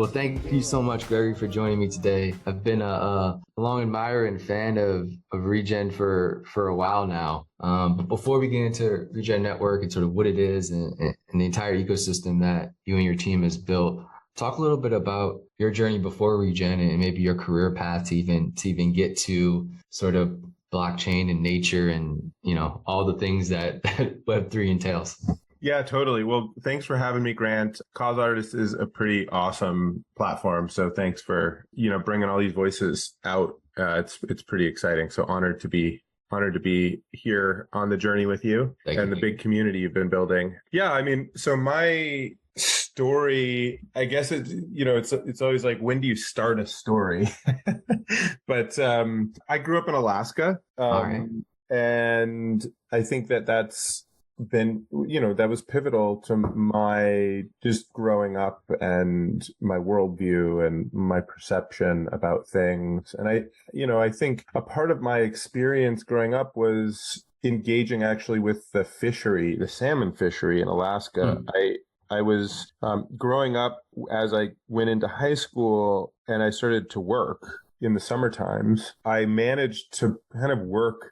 Well, thank you so much, Gregory, for joining me today. I've been a long admirer and fan of Regen for a while now. But before we get into Regen Network and sort of what it is and the entire ecosystem that you and your team has built, talk a little bit about your journey before Regen and maybe your career path to even get to sort of blockchain and nature and, all the things that Web3 entails. Yeah, totally. Well, thanks for having me, Grant. Cause Artist is a pretty awesome platform. So thanks for, bringing all these voices out. It's pretty exciting. So honored to be here on the journey with you and the big community you've been building. Yeah, so my story, I guess it's always like, when do you start a story? But I grew up in Alaska. All right. And I think that's been, that was pivotal to my just growing up and my worldview and my perception about things. And I think a part of my experience growing up was engaging actually with the salmon fishery in Alaska. I was growing up as I went into high school and I started to work in the summer times. I managed to kind of work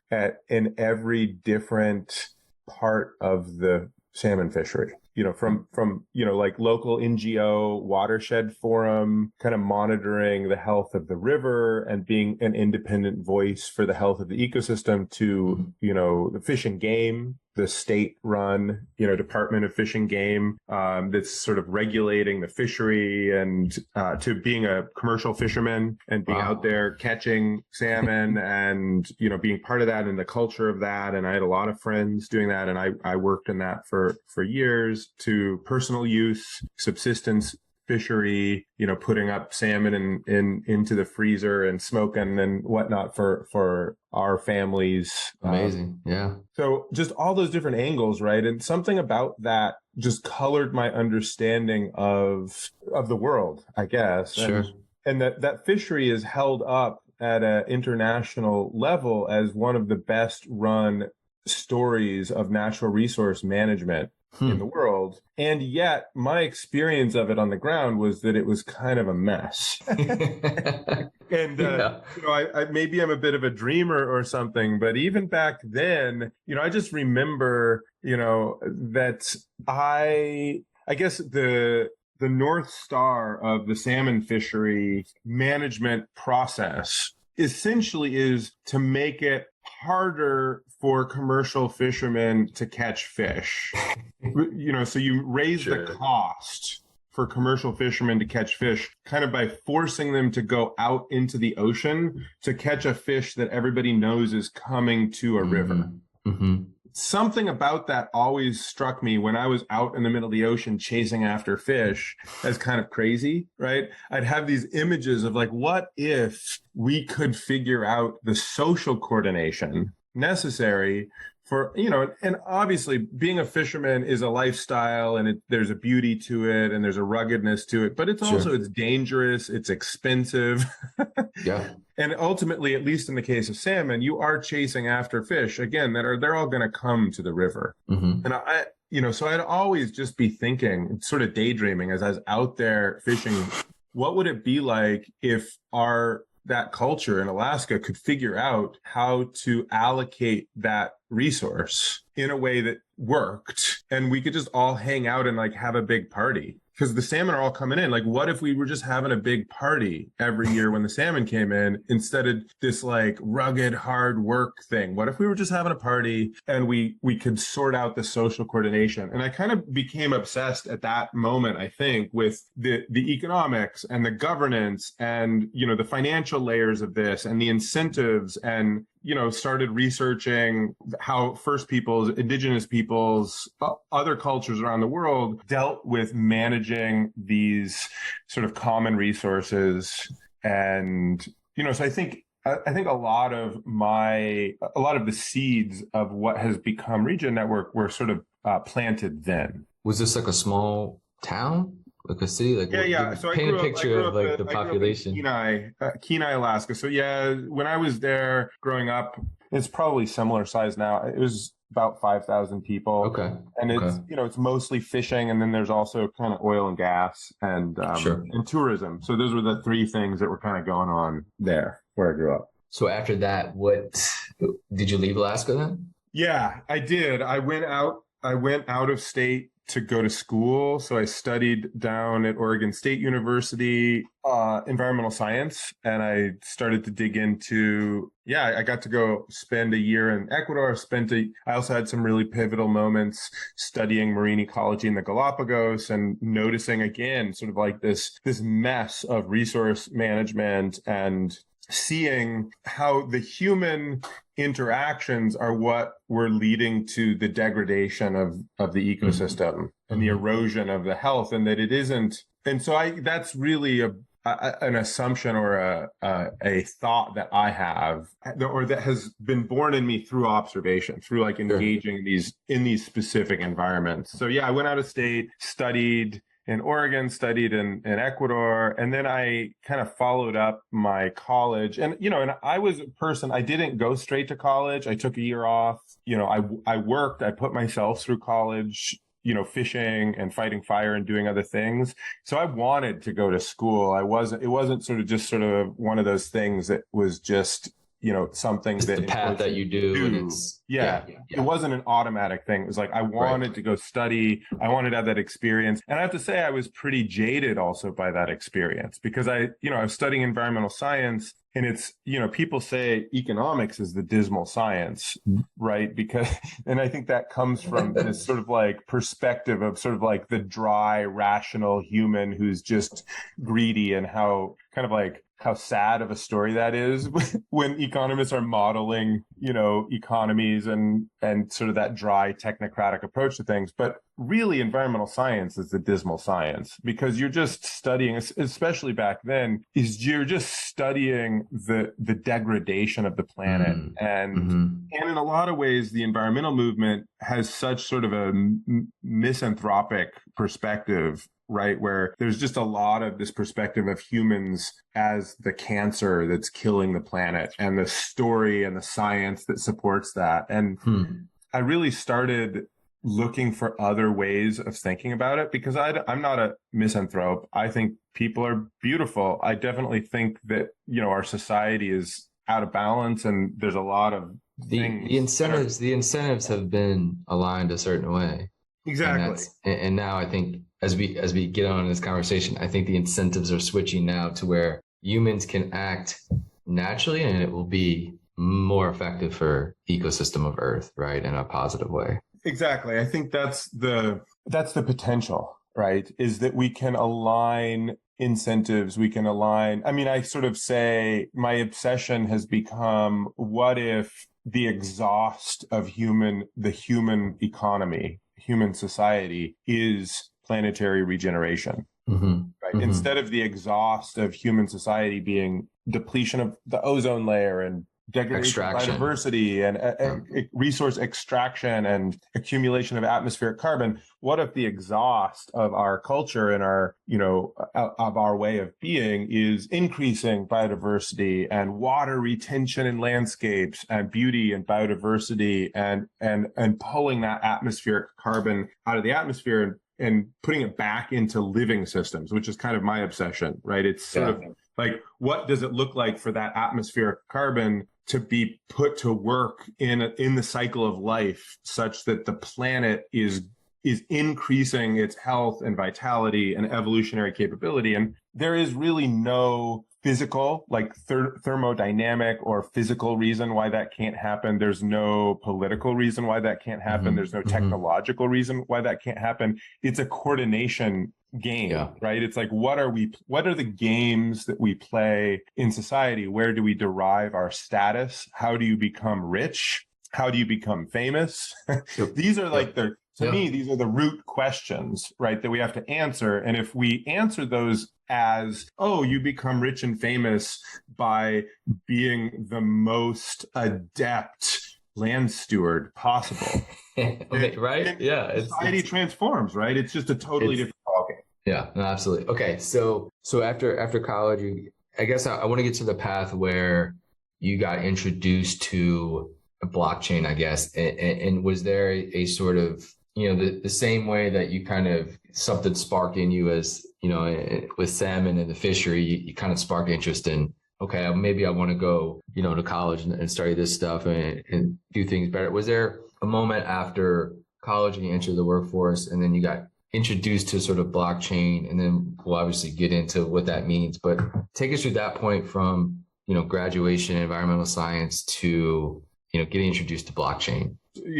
in every different part of the salmon fishery, from like local NGO watershed forum, kind of monitoring the health of the river and being an independent voice for the health of the ecosystem, to, the Fish and Game, the state-run, Department of Fish and Game, that's sort of regulating the fishery, and to being a commercial fisherman and being out there catching salmon and, being part of that and the culture of that. And I had a lot of friends doing that. And I worked in that for years, to personal use, subsistence fishery, putting up salmon into the freezer and smoking and whatnot for our families. Amazing. Yeah. So just all those different angles, right? And something about that just colored my understanding of the world, I guess. Sure. And that fishery is held up at an international level as one of the best run stories of natural resource management in the world. And yet my experience of it on the ground was that it was kind of a mess. And, I maybe I'm a bit of a dreamer or something, but even back then, I just remember, that I guess the North Star of the salmon fishery management process essentially is to make it harder for commercial fishermen to catch fish. So you raise the cost for commercial fishermen to catch fish kind of by forcing them to go out into the ocean to catch a fish that everybody knows is coming to a river. Mm-hmm. Something about that always struck me when I was out in the middle of the ocean chasing after fish as kind of crazy, right? I'd have these images of like, what if we could figure out the social coordination necessary for, and obviously being a fisherman is a lifestyle, and there's a beauty to it and there's a ruggedness to it, but it's also, it's dangerous, it's expensive. Yeah. And ultimately, at least in the case of salmon, you are chasing after fish, again, they're all going to come to the river. Mm-hmm. And so I'd always just be thinking, sort of daydreaming as I was out there fishing, what would it be like if that culture in Alaska could figure out how to allocate that resource in a way that worked, and we could just all hang out and like have a big party, because the salmon are all coming in. Like, what if we were just having a big party every year when the salmon came in, instead of this like rugged hard work thing? What if we were just having a party and we could sort out the social coordination? And I kind of became obsessed at that moment, I think, with the economics and the governance and, the financial layers of this and the incentives, and started researching how First Peoples, Indigenous peoples, other cultures around the world dealt with managing these sort of common resources. And, so I think a lot of the seeds of what has become Regen Network were sort of planted then. Was this like a small town? Like a city? Like, yeah. So paint a picture of like the population. Kenai, Alaska. So yeah, when I was there growing up, it's probably similar size now. It was about 5,000 people. Okay. And Okay. it's mostly fishing. And then there's also kind of oil and gas and Sure. tourism. So those were the three things that were kind of going on there where I grew up. So after that, what did you leave Alaska then? Yeah, I did. I went out of state to go to school. So I studied down at Oregon State University, environmental science, and I started to dig into, I got to go spend a year in Ecuador. I also had some really pivotal moments studying marine ecology in the Galapagos and noticing again, sort of like this mess of resource management and seeing how the human interactions are what were leading to the degradation of the ecosystem and the erosion of the health, and that it isn't. And so that's really an assumption or a thought that I have, or that has been born in me through observation, through like engaging in these specific environments. So I went out of state, studied in Oregon, studied in Ecuador, and then I kind of followed up my college. And, and I was a person, I didn't go straight to college. I took a year off. I worked, I put myself through college, fishing and fighting fire and doing other things. So I wanted to go to school. It wasn't sort of one of those things that was just, something it's that the path that you do. And it's, it wasn't an automatic thing. It was like, I wanted to go study. I wanted to have that experience. And I have to say, I was pretty jaded also by that experience because I was studying environmental science, and it's, people say economics is the dismal science, right? And I think that comes from this sort of like perspective of sort of like the dry, rational human who's just greedy, and how sad of a story that is when economists are modeling, economies and sort of that dry technocratic approach to things. But really, environmental science is the dismal science, because you're just studying, especially back then, you're just studying the degradation of the planet. And in a lot of ways, the environmental movement has such sort of a misanthropic perspective, right? Where there's just a lot of this perspective of humans as the cancer that's killing the planet, and the story and the science that supports that. And I really started looking for other ways of thinking about it, because I'm not a misanthrope. I think people are beautiful. I definitely think that, our society is out of balance, and there's a lot of things. The incentives have been aligned a certain way. Exactly. And now I think as we get on in this conversation, I think the incentives are switching now to where humans can act naturally, and it will be more effective for ecosystem of Earth, right? In a positive way. Exactly. I think that's the potential, right? Is that we can align incentives, we can align. I mean, I sort of say my obsession has become, what if the exhaust of the human economy, human society, is planetary regeneration, right? Instead of the exhaust of human society being depletion of the ozone layer and degradation of biodiversity and resource extraction and accumulation of atmospheric carbon. What if the exhaust of our culture and our, of our way of being is increasing biodiversity and water retention in landscapes and beauty and biodiversity and pulling that atmospheric carbon out of the atmosphere and putting it back into living systems, which is kind of my obsession, right? It's sort of like, what does it look like for that atmospheric carbon to be put to work in the cycle of life, such that the planet is increasing its health and vitality and evolutionary capability? And there is really no physical, like thermodynamic or physical reason why that can't happen. There's no political reason why that can't happen. There's no technological reason why that can't happen. It's a coordination game, right? It's like, what are the games that we play in society? Where do we derive our status? How do you become rich? How do you become famous? These are like to me, these are the root questions, right, that we have to answer. And if we answer those as, you become rich and famous by being the most adept land steward possible. Right? Society transforms, right? It's just a totally different ballgame. Yeah, no, absolutely. Okay. So after college, I guess I want to get to the path where you got introduced to a blockchain, I guess. And was there a sort of, the same way that you kind of something sparked in you as, with salmon and the fishery, you kind of sparked interest in, okay, maybe I want to go, to college and study this stuff and do things better. Was there a moment after college and you entered the workforce and then you got introduced to sort of blockchain, and then we'll obviously get into what that means, but take us through that point from, graduation in environmental science to, getting introduced to blockchain?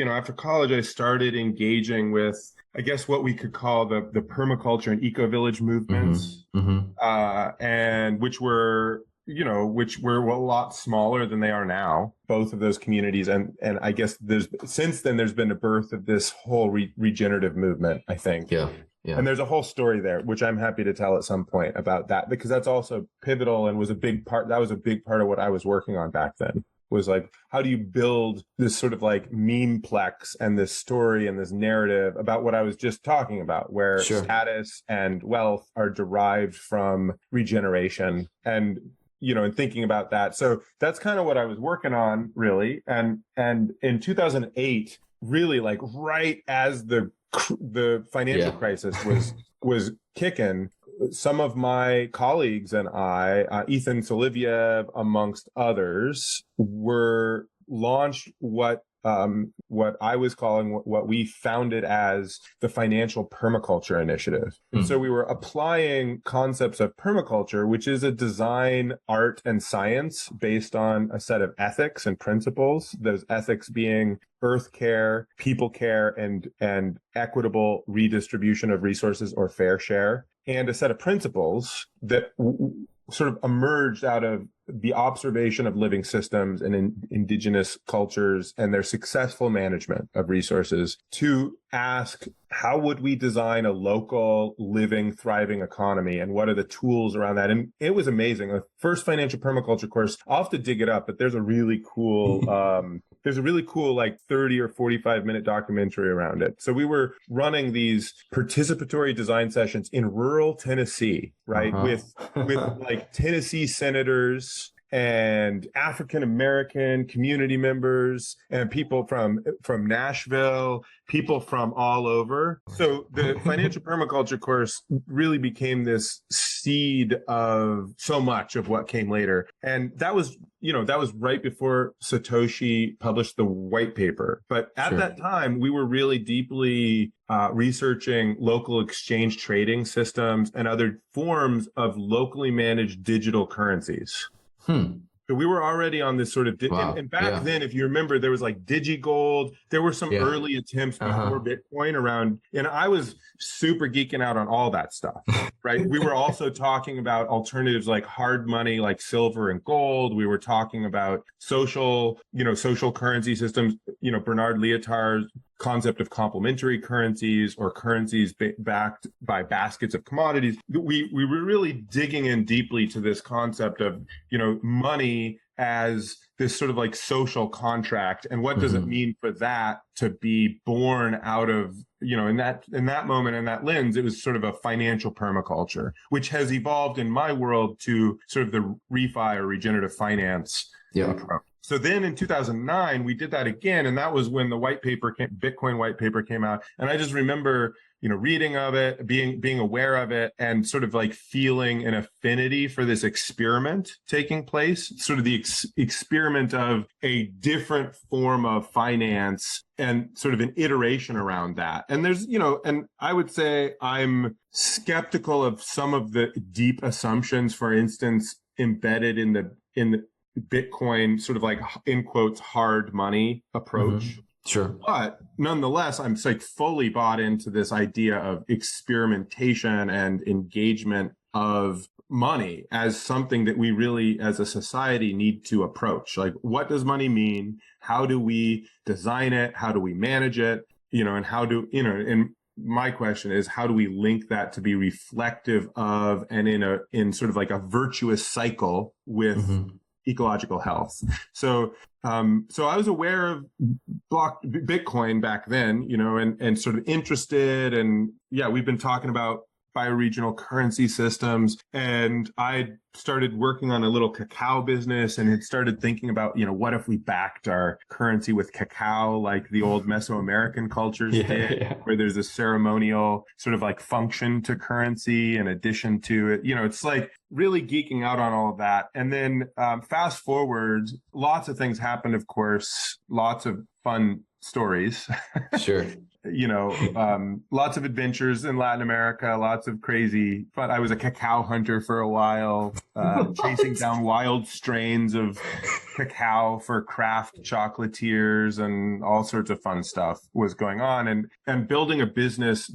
After college, I started engaging with, I guess, what we could call the permaculture and eco-village movements, and which were a lot smaller than they are now, both of those communities. And I guess since then, there's been a birth of this whole regenerative movement, I think. Yeah. Yeah. And there's a whole story there, which I'm happy to tell at some point about that, because that's also pivotal and was a big part. That was a big part of what I was working on back then. Was like, how do you build this sort of like memeplex and this story and this narrative about what I was just talking about, where status and wealth are derived from regeneration and thinking about that. So that's kind of what I was working on, really. And in 2008, really, like right as the financial crisis was kicking, some of my colleagues and I, Ethan Soliviev, amongst others, were launched what I was calling, what we founded as the Financial Permaculture Initiative. And so we were applying concepts of permaculture, which is a design, art, and science based on a set of ethics and principles. Those ethics being earth care, people care, and equitable redistribution of resources or fair share, and a set of principles that sort of emerged out of the observation of living systems and indigenous cultures and their successful management of resources to ask, how would we design a local, living, thriving economy? And what are the tools around that? And it was amazing. The first financial permaculture course, I'll have to dig it up, but there's a really cool, like 30 or 45 minute documentary around it. So we were running these participatory design sessions in rural Tennessee, right? With like Tennessee senators and African American community members and people from Nashville, people from all over. So the financial permaculture course really became this seed of so much of what came later. And that was right before Satoshi published the white paper. But at that time, we were really deeply researching local exchange trading systems and other forms of locally managed digital currencies. So we were already on this sort of, and back then, if you remember, there was like DigiGold. There were some early attempts before Bitcoin around, and I was super geeking out on all that stuff, right? We were also talking about alternatives like hard money, like silver and gold. We were talking about social currency systems, Bernard Lietaer's concept of complementary currencies or currencies backed by baskets of commodities. We were really digging in deeply to this concept of, money as this sort of like social contract. And what does it mean for that to be born out of, in that moment, in that lens, it was sort of a financial permaculture, which has evolved in my world to sort of the refi or regenerative finance approach. So then in 2009, we did that again. And that was when the Bitcoin white paper came out. And I just remember, reading of it, being aware of it, and sort of like feeling an affinity for this experiment taking place, sort of the experiment of a different form of finance and sort of an iteration around that. And there's, and I would say I'm skeptical of some of the deep assumptions, for instance, embedded in the Bitcoin sort of like, in quotes, hard money approach. Sure. But nonetheless, I'm like fully bought into this idea of experimentation and engagement of money as something that we really, as a society, need to approach. Like, what does money mean? How do we design it? How do we manage it? And how do, and my question is, how do we link that to be reflective of and in sort of like a virtuous cycle with ecological health? So I was aware of Bitcoin back then, and sort of interested. And we've been talking about bioregional currency systems. And I started working on a little cacao business and had started thinking about, what if we backed our currency with cacao like the old Mesoamerican cultures did, where there's a ceremonial sort of like function to currency in addition to it. It's like really geeking out on all of that. And then fast forward, lots of things happened, of course, lots of fun stories. Sure. Lots of adventures in Latin America, lots of crazy fun. I was a cacao hunter for a while, chasing down wild strains of cacao for craft chocolatiers, and all sorts of fun stuff was going on, and building a business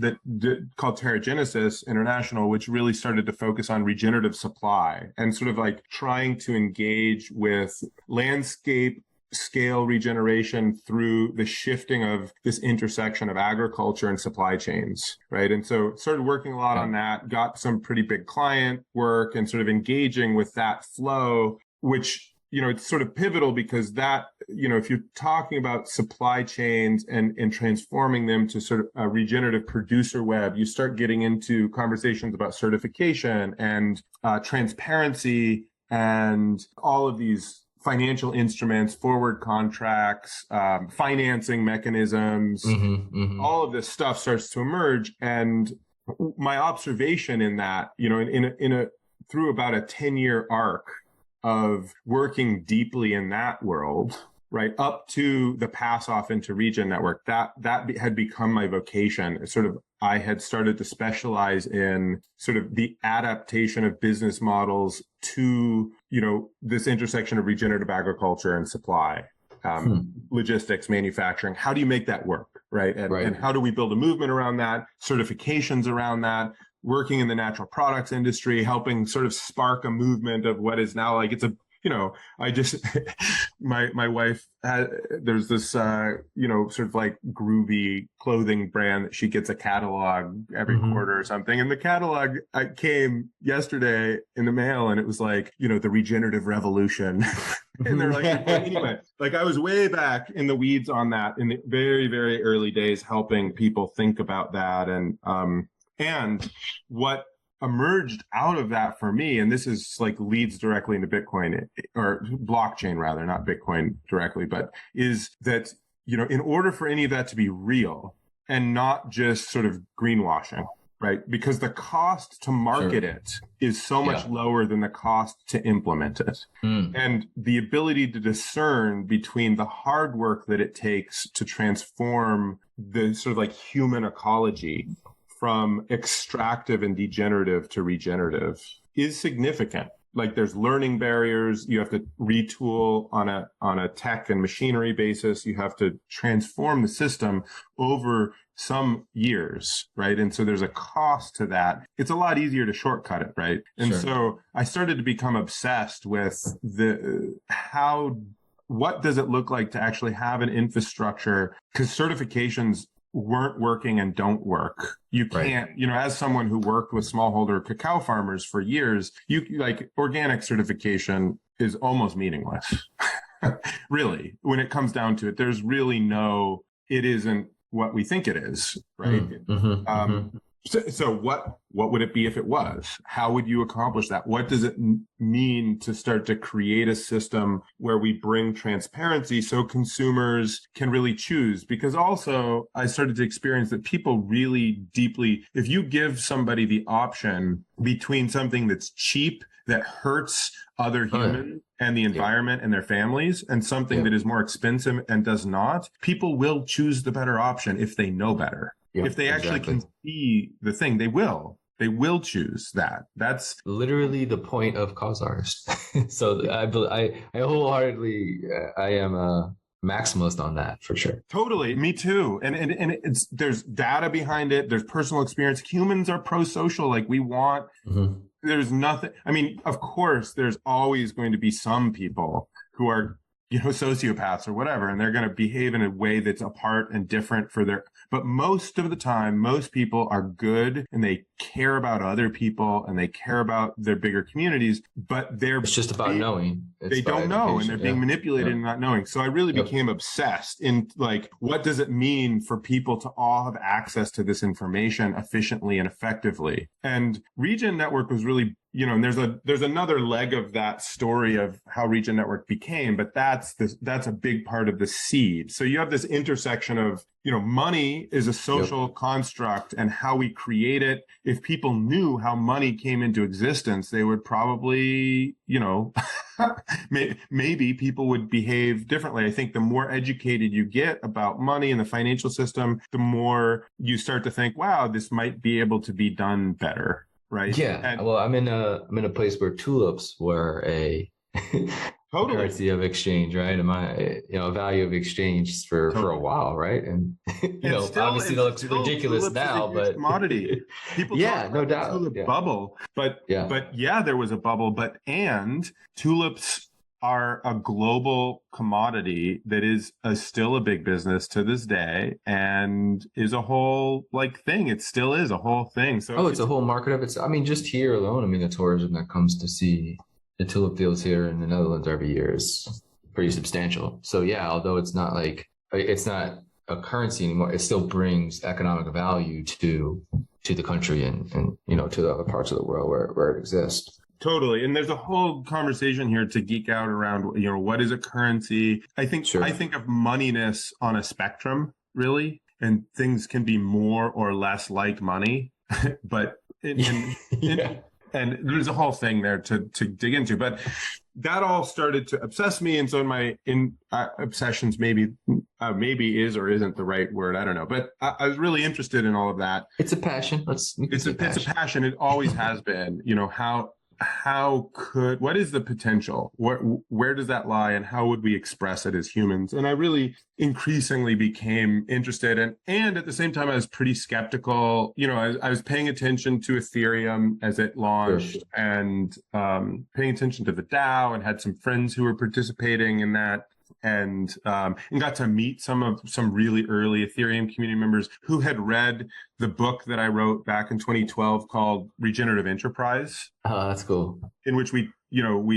called Terragenesis International, which really started to focus on regenerative supply and sort of like trying to engage with landscape scale regeneration through the shifting of this intersection of agriculture and supply chains, right? And so started working a lot on that, got some pretty big client work and sort of engaging with that flow, which, it's sort of pivotal because that, if you're talking about supply chains and transforming them to sort of a regenerative producer web, you start getting into conversations about certification and transparency and all of these financial instruments, forward contracts, financing mechanisms, all of this stuff starts to emerge. And my observation in that, through about a 10-year arc of working deeply in that world, right, up to the pass off into Regen Network, that had become my vocation. Sort of, I had started to specialize in sort of the adaptation of business models to, this intersection of regenerative agriculture and supply, logistics, manufacturing. How do you make that work, right? And how do we build a movement around that, certifications around that, working in the natural products industry, helping sort of spark a movement of what is now like, it's a, I just, my wife there's this, sort of like groovy clothing brand that she gets a catalog every quarter or something. And the catalog came yesterday in the mail and it was like, the regenerative revolution. And they're like, anyway, like I was way back in the weeds on that in the very, very early days, helping people think about that. And what emerged out of that for me, and this is like leads directly into Bitcoin or blockchain rather, not Bitcoin directly, but is that, in order for any of that to be real and not just sort of greenwashing, right? Because the cost to market it is so much lower than the cost to implement it. And the ability to discern between the hard work that it takes to transform the sort of like human ecology from extractive and degenerative to regenerative is significant. Like there's learning barriers. You have to retool on a tech and machinery basis. You have to transform the system over some years, right? And so there's a cost to that. It's a lot easier to shortcut it, right? And so I started to become obsessed with what does it look like to actually have an infrastructure? Because certifications weren't working and don't work. You can't, as someone who worked with smallholder cacao farmers for years, organic certification is almost meaningless. Really, when it comes down to it, there's really it isn't what we think it is, right? So what would it be if it was? How would you accomplish that? What does it mean to start to create a system where we bring transparency so consumers can really choose? Because also I started to experience that people really deeply, if you give somebody the option between something that's cheap, that hurts other humans and the environment and their families, and something that is more expensive and does not, people will choose the better option if they know better. If they actually can see the thing, they will choose that. That's literally the point of cause artists. So I wholeheartedly, I am a maximalist on that for sure. Totally. Me too. And it's, there's data behind it. There's personal experience. Humans are pro-social. Like we want, there's nothing. I mean, of course, there's always going to be some people who are sociopaths or whatever, and they're going to behave in a way that's apart and different but most of the time, most people are good and they care about other people and they care about their bigger communities, but It's just about knowing. they don't know, and they're being manipulated and not knowing. So I really became obsessed in like, what does it mean for people to all have access to this information efficiently and effectively? And Regen Network was really, and there's another leg of that story of how Regen Network became, but that's a big part of the seed. So you have this intersection of, money is a social construct and how we create it. If people knew how money came into existence, they would probably, maybe people would behave differently. I think the more educated you get about money and the financial system, the more you start to think, wow, this might be able to be done better. Right. Yeah. Well, I'm in a place where tulips were a currency of exchange, right? A value of exchange for a while, right? And obviously that looks ridiculous now, but commodity. People talk about the tulip bubble, but there was a bubble, and tulips are a global commodity that is still a big business to this day and is a whole thing. It still is a whole thing. So it's a whole market of its. I mean, just here alone, the tourism that comes to see the tulip fields here in the Netherlands every year is pretty substantial. So yeah, although it's not a currency anymore, it still brings economic value to the country and to the other parts of the world where it exists. Totally. And there's a whole conversation here to geek out around, what is a currency? I think of moneyness on a spectrum, really, and things can be more or less like money, but and there's a whole thing there to dig into, but that all started to obsess me. And so obsessions maybe is or isn't the right word. I don't know, but I was really interested in all of that. It's a passion. It's a passion. It always has been, what is the potential? Where does that lie, and how would we express it as humans? And I really increasingly became interested, and at the same time, I was pretty skeptical. I was paying attention to Ethereum as it launched, and paying attention to the DAO, and had some friends who were participating in that. And got to meet some really early Ethereum community members who had read the book that I wrote back in 2012 called Regenerative Enterprise. Oh, that's cool. In which we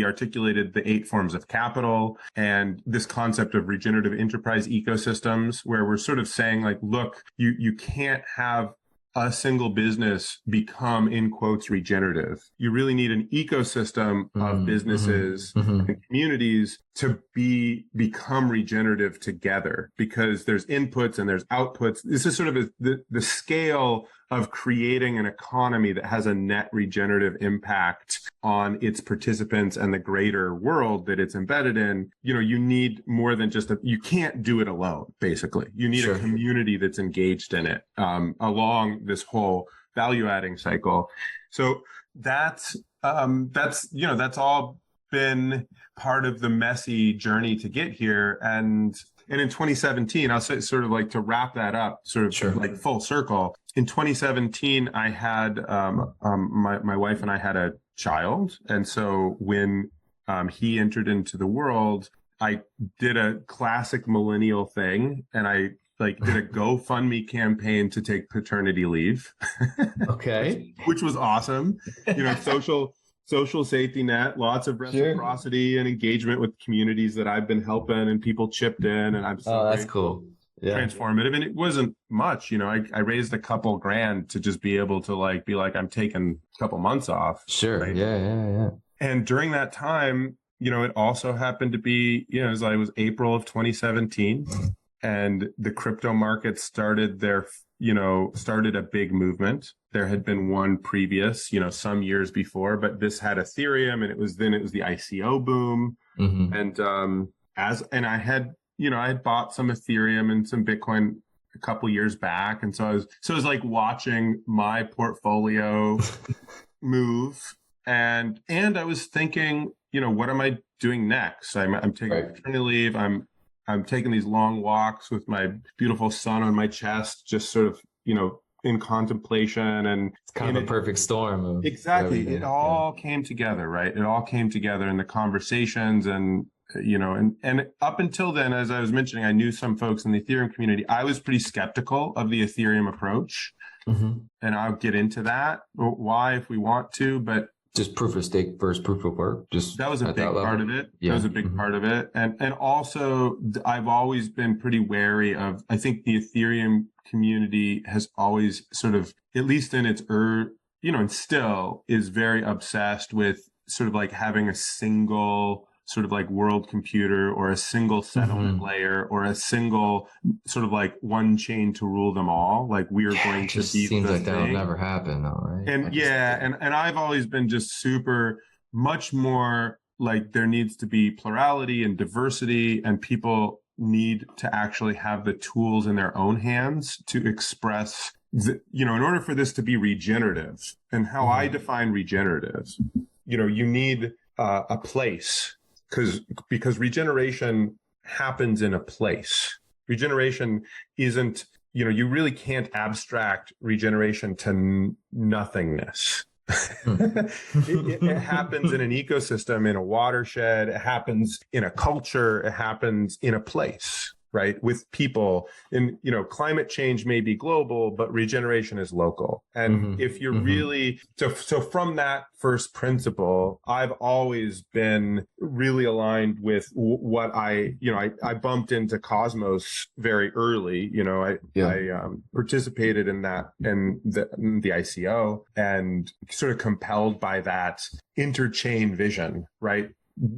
articulated the 8 forms of capital and this concept of regenerative enterprise ecosystems, where we're sort of saying, like, look, you can't have a single business become, in quotes, regenerative. You really need an ecosystem of businesses and communities to become regenerative together, because there's inputs and there's outputs. This is sort of the scale of creating an economy that has a net regenerative impact on its participants and the greater world that it's embedded in. You need more than just you can't do it alone, basically. You need a community that's engaged in it along this whole value adding cycle. So that's all been part of the messy journey to get here. And in 2017, I'll say, sort of like, to wrap that up, like full circle. In 2017, I had my wife and I had a child, and so when he entered into the world, I did a classic millennial thing, and I did a GoFundMe campaign to take paternity leave. Okay, which was awesome. Social safety net, lots of reciprocity and engagement with communities that I've been helping, and people chipped in, and I'm so that's cool. Yeah. Transformative. And it wasn't much, I raised a couple grand to just be able to be like, I'm taking a couple months off. Sure. Right? Yeah. And during that time, it also happened to be, it was April of 2017, and the crypto market started a big movement. There had been one previous, some years before, but this had Ethereum, and it was the ICO boom. And I had bought some Ethereum and some Bitcoin a couple years back, and so I was like watching my portfolio move, and I was thinking, what am I doing next? I'm taking paternity leave. I'm taking these long walks with my beautiful son on my chest, just sort of, in contemplation, and it's kind of a perfect storm. Exactly. It all came together, right? It all came together in the conversations, and and up until then, as I was mentioning, I knew some folks in the Ethereum community. I was pretty skeptical of the Ethereum approach. Mm-hmm. And I'll get into that, why, if we want to, but just proof of stake versus proof of work. Just that was a big part of it. Yeah. That was a big part of it. And also I've always been pretty wary of, I think the Ethereum community has always sort of, at least in its and still is very obsessed with sort of like having a single sort of like world computer or a single settlement layer or a single sort of like one chain to rule them all. Like we are going to be seems the like thing. That'll never happen though, right? And I've always been just super much more like there needs to be plurality and diversity, and people need to actually have the tools in their own hands to express in order for this to be regenerative. And how I define regenerative, you need a place. Because regeneration happens in a place. Regeneration isn't, you really can't abstract regeneration to nothingness. It happens in an ecosystem, in a watershed. It happens in a culture. It happens in a place, right? With people. And, climate change may be global, but regeneration is local. And if you're really, so from that first principle, I've always been really aligned with what I bumped into Cosmos very early. I participated in that, in the ICO, and sort of compelled by that interchain vision, right?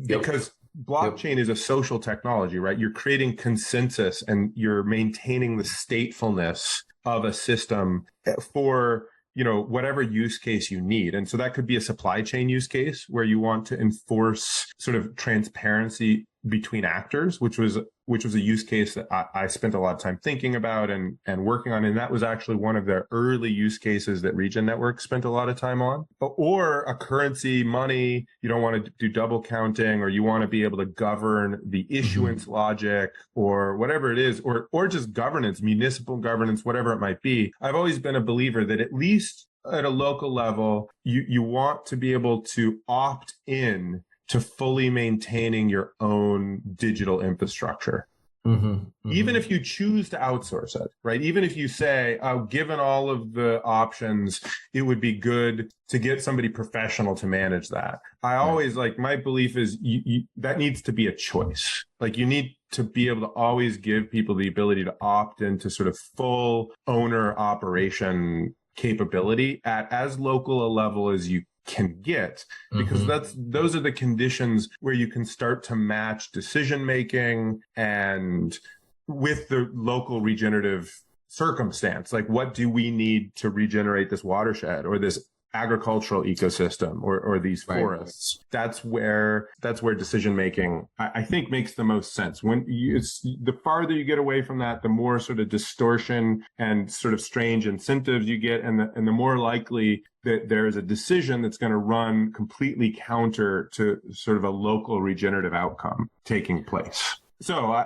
Because blockchain is a social technology, right? You're creating consensus and you're maintaining the statefulness of a system for, whatever use case you need. And so that could be a supply chain use case where you want to enforce sort of transparency between actors, which was a use case that I spent a lot of time thinking about and working on. And that was actually one of the early use cases that Regen Network spent a lot of time on. Or a currency, money, you don't want to do double counting, or you want to be able to govern the issuance logic or whatever it is, or just governance, municipal governance, whatever it might be. I've always been a believer that at least at a local level, you want to be able to opt in to fully maintaining your own digital infrastructure. Even if you choose to outsource it, right? Even if you say, given all of the options, it would be good to get somebody professional to manage that. I always my belief is that needs to be a choice. Like you need to be able to always give people the ability to opt into sort of full owner operation capability at as local a level as you can get, because those are the conditions where you can start to match decision making and with the local regenerative circumstance. Like, what do we need to regenerate this watershed or this agricultural ecosystem or these forests? That's where decision making, I think, makes the most sense. When the farther you get away from that, the more sort of distortion and sort of strange incentives you get, and the more likely that there is a decision that's going to run completely counter to sort of a local regenerative outcome taking place. So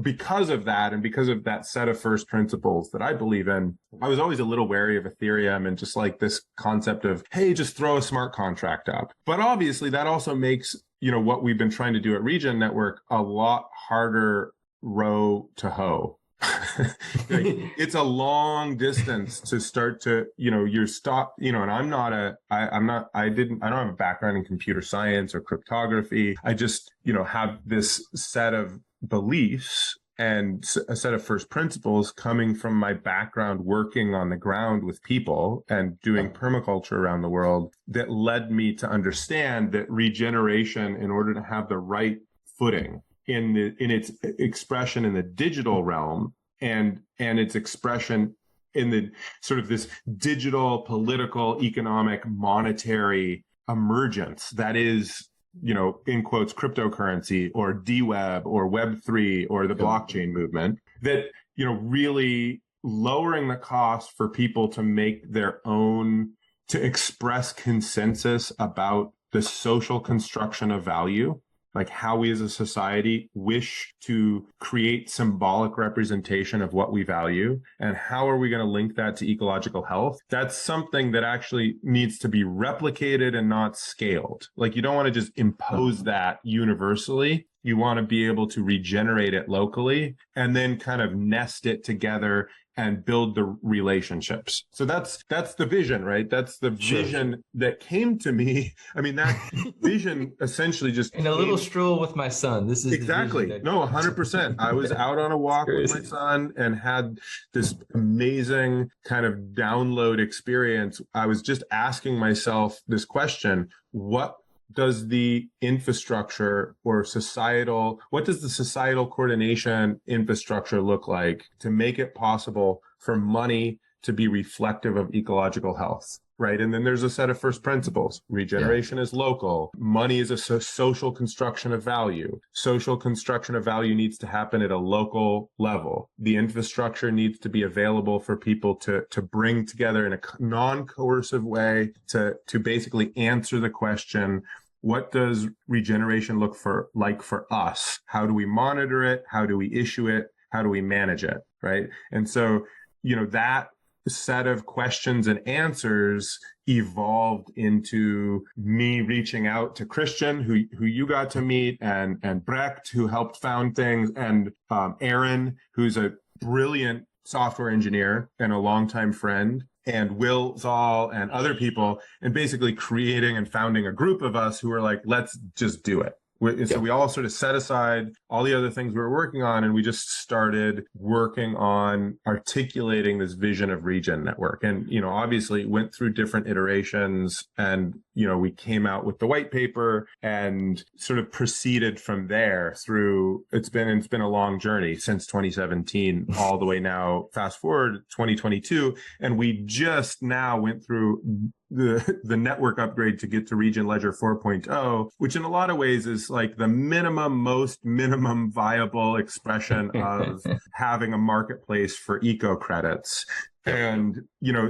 because of that, and because of that set of first principles that I believe in, I was always a little wary of Ethereum and just like this concept of, hey, just throw a smart contract up. But obviously that also makes, what we've been trying to do at Regen Network a lot harder row to hoe. It's a long distance to start to, you're stop, and I don't have a background in computer science or cryptography. I just, have this set of beliefs and a set of first principles coming from my background working on the ground with people and doing permaculture around the world that led me to understand that regeneration, in order to have the right footing in its expression in the digital realm and its expression in the sort of this digital, political, economic, monetary emergence that is, in quotes, cryptocurrency or DWeb or Web3 or the blockchain movement, that, really lowering the cost for people to make their own, to express consensus about the social construction of value, like how we as a society wish to create symbolic representation of what we value, and how are we going to link that to ecological health? That's something that actually needs to be replicated and not scaled. Like, you don't want to just impose that universally You want to be able to regenerate it locally and then kind of nest it together and build the relationships. So that's the vision, right? That's the vision that came to me. I mean, that vision essentially just in a little stroll with my son. This is exactly. The vision No, 100%. I was out on a walk with my son and had this amazing kind of download experience. I was just asking myself this question: what does the infrastructure or what does the societal coordination infrastructure look like to make it possible for money to be reflective of ecological health? Right. And then there's a set of first principles. Regeneration is local. Money is a social construction of value. Social construction of value needs to happen at a local level. The infrastructure needs to be available for people to bring together in a non-coercive way to basically answer the question, what does regeneration look like for us? How do we monitor it? How do we issue it? How do we manage it? Right. And so, that set of questions and answers evolved into me reaching out to Christian, who you got to meet, and Brecht, who helped found things, and Aaron, who's a brilliant software engineer and a longtime friend, and Will Zoll and other people, and basically creating and founding a group of us who were like, let's just do it. So we all sort of set aside all the other things we were working on, and we just started working on articulating this vision of Regen Network. And, obviously it went through different iterations, and, we came out with the white paper and sort of proceeded from there through, it's been a long journey since 2017 all the way now, fast forward 2022. And we just now went through the network upgrade to get to Regen Ledger 4.0, which in a lot of ways is like the most minimum viable expression of having a marketplace for eco credits. And,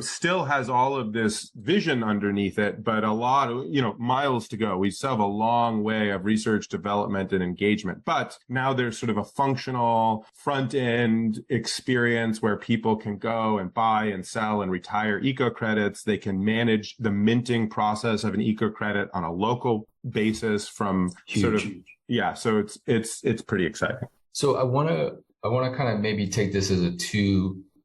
still has all of this vision underneath it, but a lot of, miles to go. We still have a long way of research, development, and engagement. But now there's sort of a functional front end experience where people can go and buy and sell and retire eco credits. They can manage the minting process of an eco credit on a local basis from So it's pretty exciting. So I want to kind of maybe take this as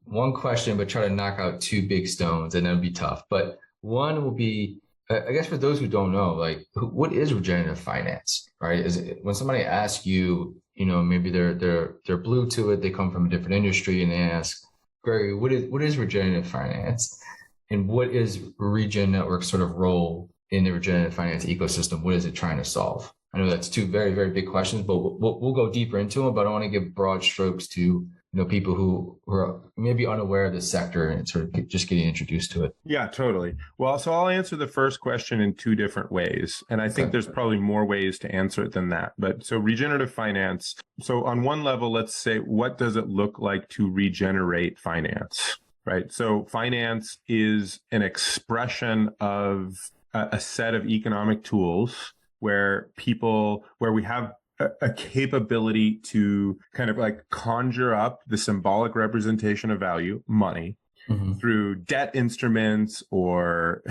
one question, but try to knock out two big stones, and that'd be tough. But one will be, I guess for those who don't know, like, what is regenerative finance, right? Is it, when somebody asks you, maybe they're blue to it, they come from a different industry, and they ask, Gregory, what is regenerative finance, and what is Regen Network's sort of role in the regenerative finance ecosystem? What is it trying to solve? I know that's two very, very big questions, but we'll go deeper into them. But I want to give broad strokes to people who are maybe unaware of the sector and sort of just getting introduced to it. Yeah, totally. Well, so I'll answer the first question in two different ways. And I think there's probably more ways to answer it than that. But so regenerative finance. So on one level, let's say, what does it look like to regenerate finance, right? So finance is an expression of a set of economic tools where we have a capability to kind of like conjure up the symbolic representation of value, money, through debt instruments or,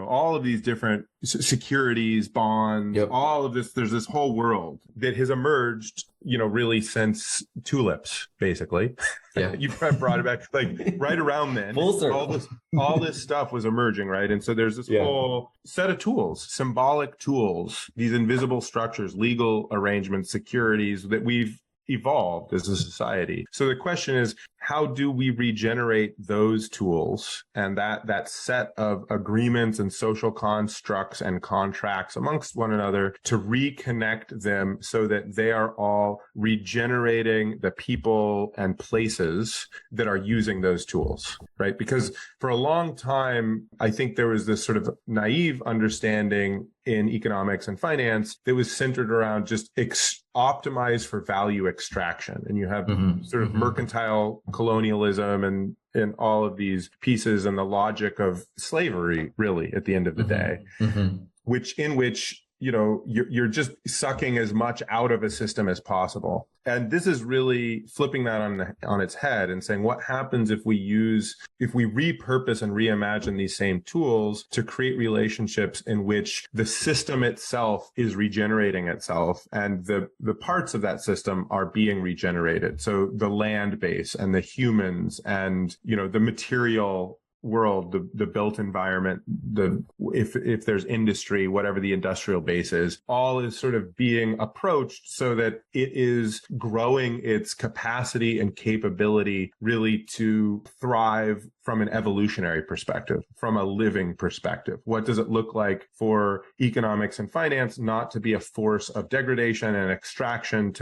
all of these different securities, bonds, all of this. There's this whole world that has emerged, really since tulips, basically. Yeah. You brought it back like right around then. All this stuff was emerging, right? And so there's this whole set of tools, symbolic tools, these invisible structures, legal arrangements, securities that we've evolved as a society. So the question is, how do we regenerate those tools and that set of agreements and social constructs and contracts amongst one another to reconnect them so that they are all regenerating the people and places that are using those tools, right? Because for a long time, I think there was this sort of naive understanding in economics and finance that was centered around just optimize for value extraction. And you have sort of mercantile colonialism and all of these pieces and the logic of slavery, really, at the end of the day, which you're just sucking as much out of a system as possible. And this is really flipping that on its head and saying, what happens if we repurpose and reimagine these same tools to create relationships in which the system itself is regenerating itself and the parts of that system are being regenerated. So the land base and the humans and, the material world, the built environment, if there's industry, whatever the industrial base is, all is sort of being approached so that it is growing its capacity and capability really to thrive from an evolutionary perspective, from a living perspective. What does it look like for economics and finance not to be a force of degradation and extraction,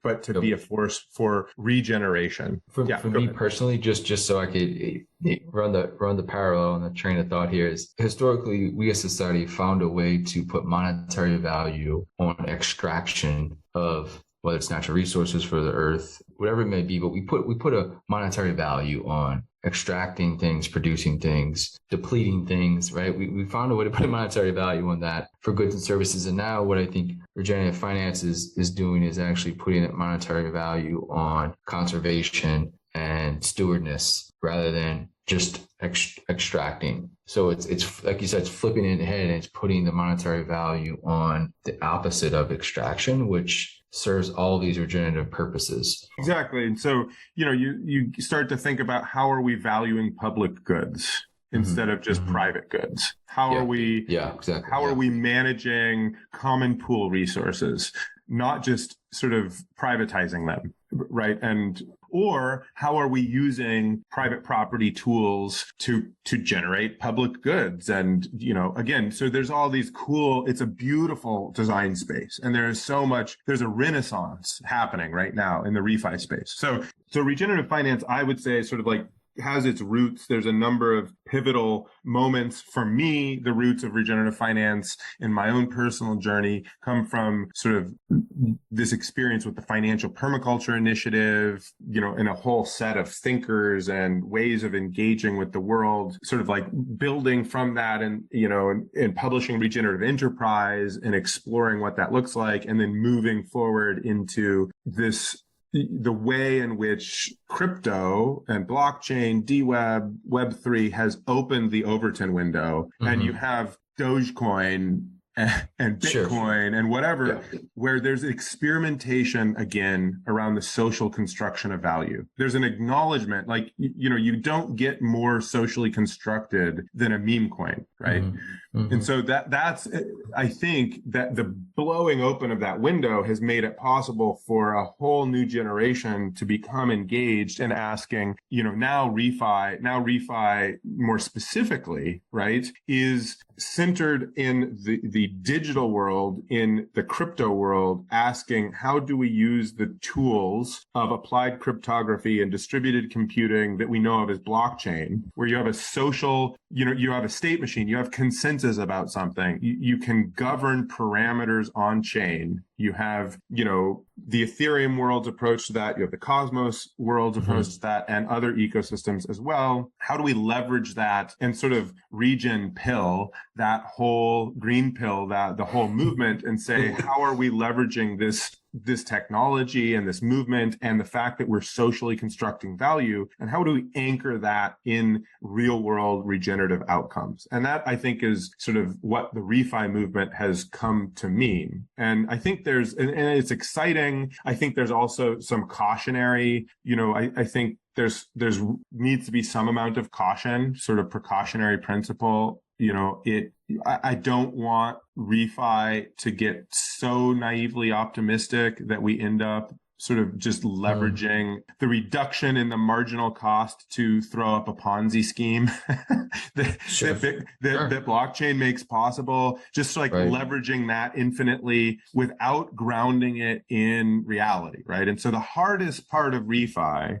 but to be a force for regeneration? For me personally, just so I could run the parallel and the train of thought here, is historically we as society found a way to put monetary value on extraction of whether it's natural resources for the earth, whatever it may be, but we put a monetary value on extracting things, producing things, depleting things, right? We found a way to put a monetary value on that for goods and services. And now what I think regenerative finance is doing is actually putting that monetary value on conservation and stewardness rather than just extracting. So it's like you said, it's flipping it in the head and it's putting the monetary value on the opposite of extraction, which serves all these regenerative purposes. Exactly. And so, you start to think about how are we valuing public goods instead of just private goods? How are we managing common pool resources, not just sort of privatizing them, right? Or how are we using private property tools to generate public goods? And, again, so there's all these it's a beautiful design space. And there's a renaissance happening right now in the refi space. So regenerative finance, I would say, sort of like has its roots. There's a number of pivotal moments. For me, the roots of regenerative finance in my own personal journey come from sort of this experience with the financial permaculture initiative, and a whole set of thinkers and ways of engaging with the world, sort of like building from that and publishing Regenerative Enterprise and exploring what that looks like, and then moving forward into the way in which crypto and blockchain, DWeb, Web3 has opened the Overton window, and you have Dogecoin and Bitcoin and whatever, where there's experimentation again around the social construction of value. There's an acknowledgement, like, you don't get more socially constructed than a meme coin, right? And so that's, I think that the blowing open of that window has made it possible for a whole new generation to become engaged and asking, now refi more specifically, right, is centered in the digital world, in the crypto world, asking how do we use the tools of applied cryptography and distributed computing that we know of as blockchain, where you have a social, you have a state machine, you have consensus about something, you can govern parameters on chain. You have, the Ethereum world's approach to that. You have the Cosmos world's approach to that, and other ecosystems as well. How do we leverage that and sort of regen pill that whole green pill, the whole movement, and say, how are we leveraging this technology and this movement and the fact that we're socially constructing value, and how do we anchor that in real world regenerative outcomes? And that, I think, is sort of what the refi movement has come to mean. And I think and it's exciting. I think there's also some cautionary, I think there's needs to be some amount of caution, sort of precautionary principle. I don't want refi to get so naively optimistic that we end up sort of just leveraging the reduction in the marginal cost to throw up a Ponzi scheme that blockchain makes possible, just like leveraging that infinitely without grounding it in reality, right? And so the hardest part of refi,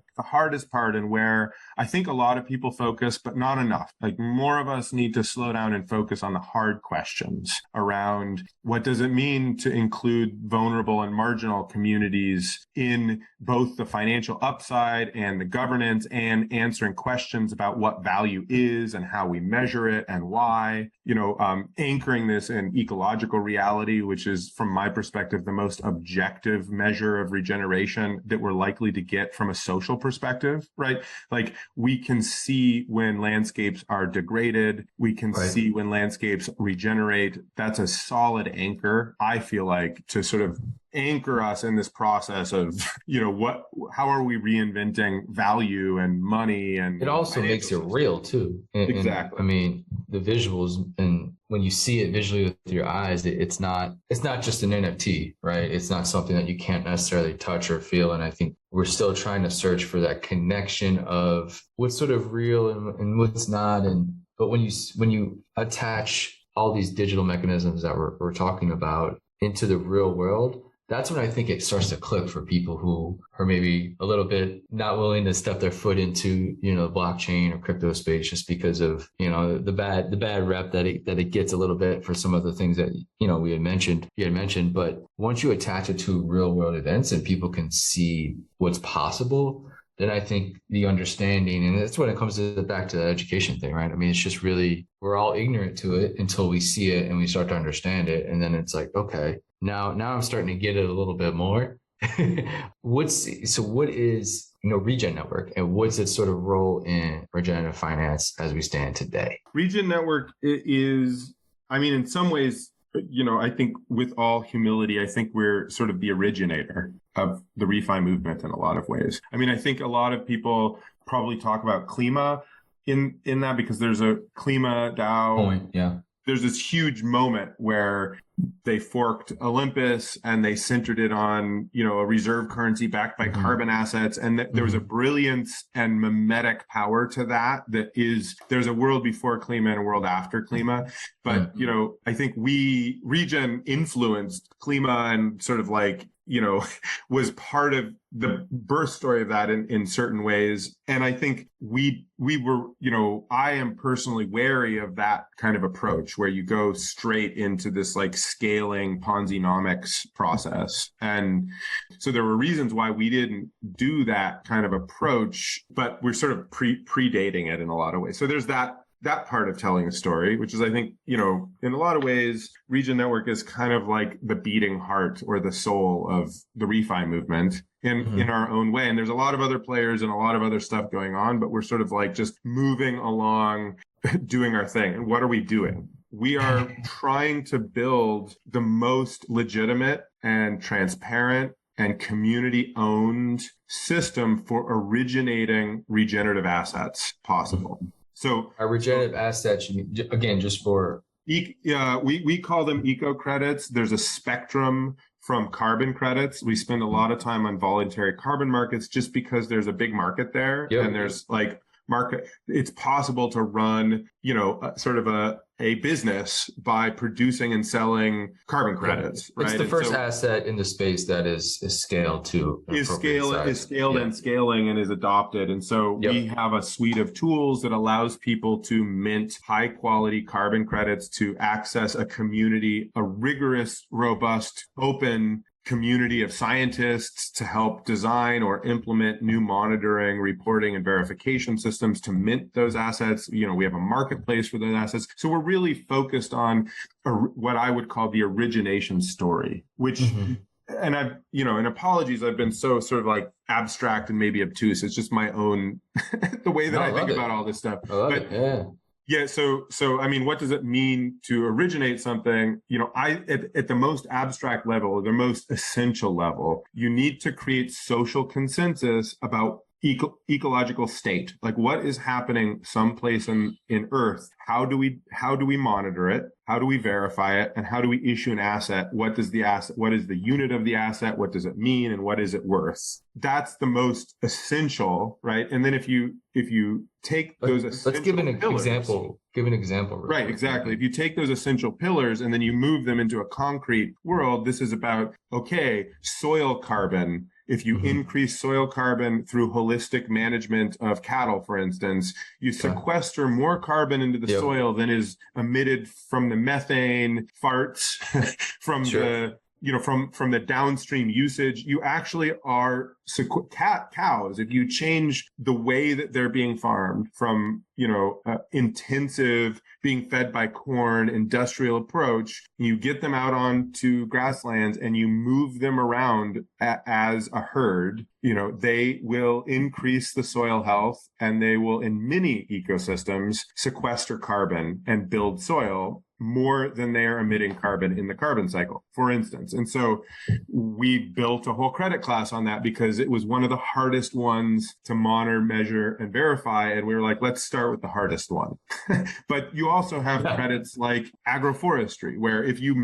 and where I think a lot of people focus, but not enough, like more of us need to slow down and focus on the hard questions around what does it mean to include vulnerable and marginal communities in both the financial upside and the governance and answering questions about what value is and how we measure it and why, anchoring this in ecological reality, which is, from my perspective, the most objective measure of regeneration that we're likely to get from a social perspective, right? Like, we can see when landscapes are degraded, we can see when landscapes regenerate. That's a solid anchor, I feel like, to sort of anchor us in this process of, how are we reinventing value and money, and it also makes it real too. Exactly. I mean, the visuals, and when you see it visually with your eyes, it's not just an NFT, right? It's not something that you can't necessarily touch or feel. And I think we're still trying to search for that connection of what's sort of real and what's not. But when you attach all these digital mechanisms that we're talking about into the real world, that's when I think it starts to click for people who are maybe a little bit not willing to step their foot into, blockchain or crypto space, just because of, the bad rep that it gets a little bit for some of the things that, you had mentioned. But once you attach it to real world events and people can see what's possible, then I think the understanding, and that's when it comes back to the education thing, right? I mean, it's just really, we're all ignorant to it until we see it and we start to understand it. And then it's like, okay, now I'm starting to get it a little bit more. What is, Regen Network, and what's its sort of role in regenerative finance as we stand today? Regen Network is, in some ways, I think with all humility, I think we're sort of the originator of the refi movement in a lot of ways. I think a lot of people probably talk about Klima in that, because there's a Klima DAO. Point, yeah. There's this huge moment where they forked Olympus and they centered it on, a reserve currency backed by carbon assets. And there was a brilliance and mimetic power to that there's a world before Klima and a world after Klima. But, I think Regen influenced Klima and sort of like, was part of the birth story of that in certain ways. And I think we were, I am personally wary of that kind of approach where you go straight into this like scaling Ponzi-nomics process. And so there were reasons why we didn't do that kind of approach, but we're sort of predating it in a lot of ways. So there's that part of telling a story, which is, I think, in a lot of ways, Regen Network is kind of like the beating heart or the soul of the refi movement in our own way. And there's a lot of other players and a lot of other stuff going on, but we're sort of like just moving along, doing our thing. And what are we doing? We are trying to build the most legitimate and transparent and community-owned system for originating regenerative assets possible. So our regenerative assets, again, just for... we call them eco credits. There's a spectrum from carbon credits. We spend a lot of time on voluntary carbon markets just because there's a big market there. Yep. And there's like market. It's possible to run, sort of a business by producing and selling carbon credits. Right? It's the first asset in the space that is scaled to is scaled and scaling and is adopted. And so we have a suite of tools that allows people to mint high quality carbon credits to access a community, a rigorous, robust, open community of scientists to help design or implement new monitoring, reporting, and verification systems to mint those assets. We have a marketplace for those assets. So we're really focused on what I would call the origination story, which, and I've, and apologies, I've been so sort of like abstract and maybe obtuse. It's just my own, the way that I think about all this stuff. I love it. Yeah. Yeah. So, what does it mean to originate something? At the most abstract level, or the most essential level, you need to create social consensus about ecological state. Like, what is happening someplace in Earth? How do we monitor it? How do we verify it? And how do we issue an asset? What is the unit of the asset? What does it mean? And what is it worth? That's the most essential, right? And then if you take those essential let's give an pillars, example. Give an example. Right, exactly. If you take those essential pillars and then you move them into a concrete world, this is about, soil carbon. If you increase soil carbon through holistic management of cattle, for instance, you sequester more carbon into the soil than is emitted from the methane farts from the from the downstream usage, you actually are cows. If you change the way that they're being farmed from, intensive being fed by corn, industrial approach, you get them out onto grasslands and you move them around as a herd, they will increase the soil health, and they will, in many ecosystems, sequester carbon and build soil more than they are emitting carbon in the carbon cycle, for instance. And so we built a whole credit class on that because it was one of the hardest ones to monitor, measure, and verify. And we were like, let's start with the hardest one. But you also have credits like agroforestry, where if you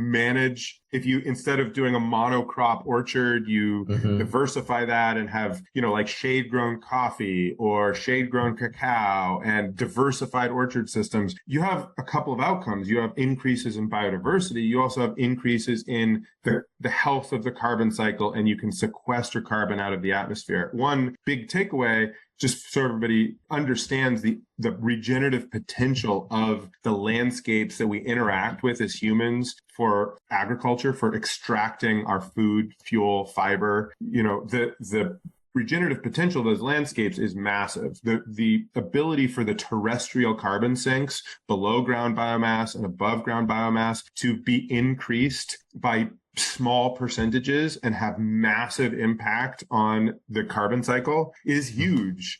instead of doing a monocrop orchard, you diversify that and have, like shade grown coffee or shade grown cacao and diversified orchard systems, you have a couple of outcomes. You have increases in biodiversity. You also have increases in the health of the carbon cycle, and you can sequester carbon out of the atmosphere. One big takeaway, just so everybody understands the regenerative potential of the landscapes that we interact with as humans for agriculture, for extracting our food, fuel, fiber, the regenerative potential of those landscapes is massive. The ability for the terrestrial carbon sinks, below ground biomass and above ground biomass, to be increased by small percentages and have massive impact on the carbon cycle is huge.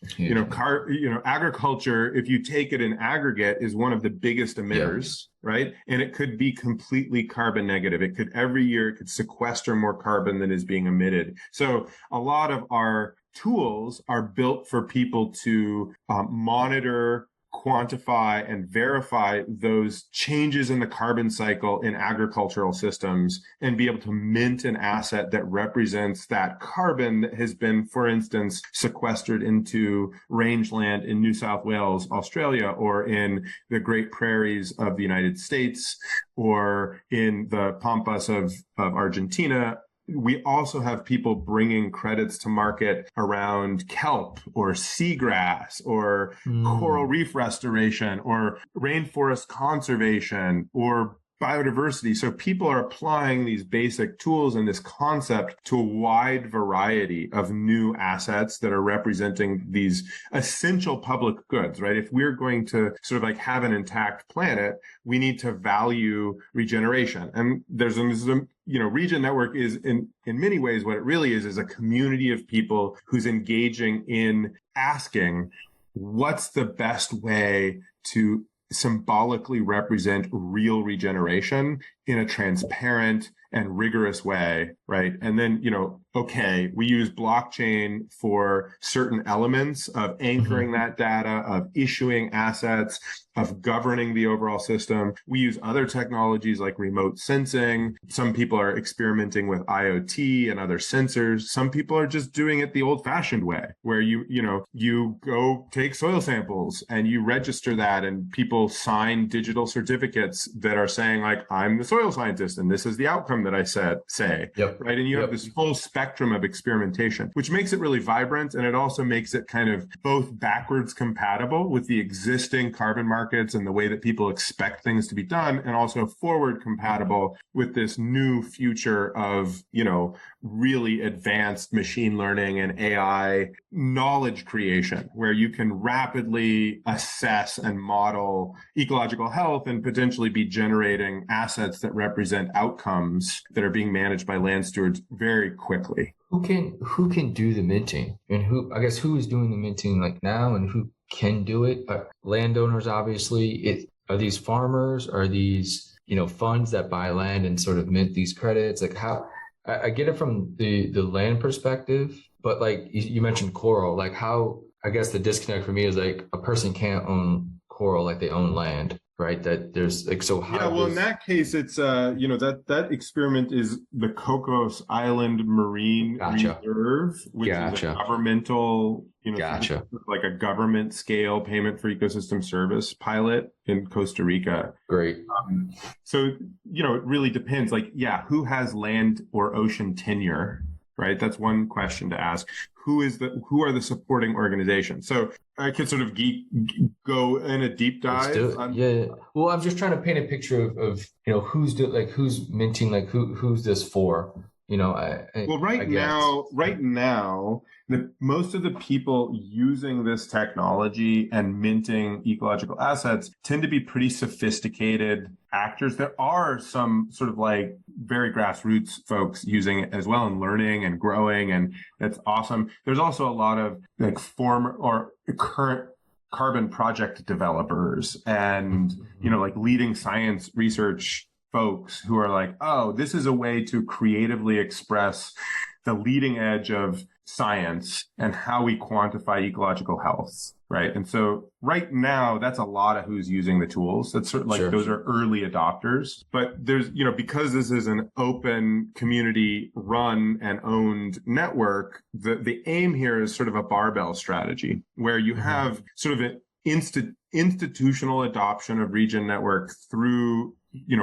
Agriculture, if you take it in aggregate, is one of the biggest emitters, right? And it could be completely carbon negative. Every year it could sequester more carbon than is being emitted. So a lot of our tools are built for people to monitor, quantify, and verify those changes in the carbon cycle in agricultural systems and be able to mint an asset that represents that carbon that has been, for instance, sequestered into rangeland in New South Wales, Australia, or in the Great Prairies of the United States, or in the Pampas of Argentina. We also have people bringing credits to market around kelp or seagrass or coral reef restoration or rainforest conservation or biodiversity. So people are applying these basic tools and this concept to a wide variety of new assets that are representing these essential public goods, right? If we're going to sort of like have an intact planet, we need to value regeneration. And there's Regen Network is in many ways what it really is a community of people who's engaging in asking, what's the best way to symbolically represent real regeneration in a transparent and rigorous way, right? And then, we use blockchain for certain elements of anchoring that data, of issuing assets, of governing the overall system. We use other technologies like remote sensing. Some people are experimenting with IoT and other sensors. Some people are just doing it the old-fashioned way, where you go take soil samples and you register that, and people sign digital certificates that are saying, like, I'm the soil scientist and this is the outcome that I say, right? And you have this full spectrum of experimentation, which makes it really vibrant. And it also makes it kind of both backwards compatible with the existing carbon markets and the way that people expect things to be done, and also forward compatible with this new future of, really advanced machine learning and AI knowledge creation, where you can rapidly assess and model ecological health and potentially be generating assets that represent outcomes that are being managed by land stewards very quickly. Who can do the minting, and who is doing the minting like now, and who can do it? Landowners, obviously. Are these farmers? Are these funds that buy land and sort of mint these credits? Like, how? I get it from the land perspective, but like you mentioned coral, like how, I guess the disconnect for me is like a person can't own coral like they own land, right? That there's like, so how? Yeah, well, in that case, it's that experiment is the Cocos Island Marine Reserve, which is a governmental, like a government scale payment for ecosystem service pilot in Costa Rica. Great. So it really depends. Like, who has land or ocean tenure, right? That's one question to ask. Who are the supporting organizations? So I could sort of go in a deep Let's dive. do it. Yeah. Well, I'm just trying to paint a picture of who's minting, like who's this for? Well, I guess. right now, most of the people using this technology and minting ecological assets tend to be pretty sophisticated actors. There are some sort of like very grassroots folks using it as well and learning and growing, and that's awesome. There's also a lot of like former or current carbon project developers and, like leading science research folks who are like, oh, this is a way to creatively express the leading edge of science and how we quantify ecological health, right? And so right now, that's a lot of who's using the tools. That's sort of like those are early adopters. But there's, because this is an open community run and owned network, the aim here is sort of a barbell strategy where you have sort of an institutional adoption of Regen Network through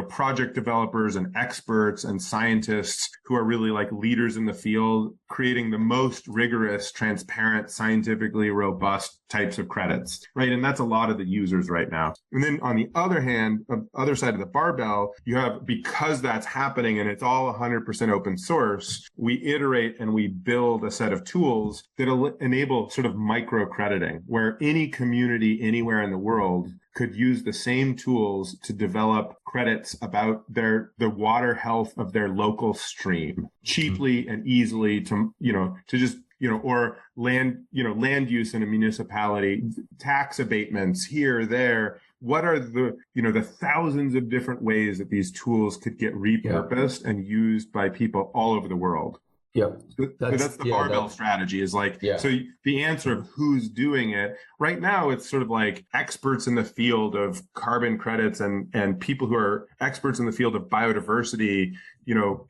project developers and experts and scientists who are really like leaders in the field, creating the most rigorous, transparent, scientifically robust types of credits, right? And that's a lot of the users right now. And then on the other hand, other side of the barbell, you have, because that's happening and it's all 100% open source, we iterate and we build a set of tools that enable sort of micro crediting, where any community anywhere in the world could use the same tools to develop credits about the water health of their local stream cheaply and easily to just or land use in a municipality, tax abatements here, there. What are the thousands of different ways that these tools could get repurposed and used by people all over the world? Yep. So that's the barbell strategy is like, so the answer of who's doing it right now, it's sort of like experts in the field of carbon credits and people who are experts in the field of biodiversity,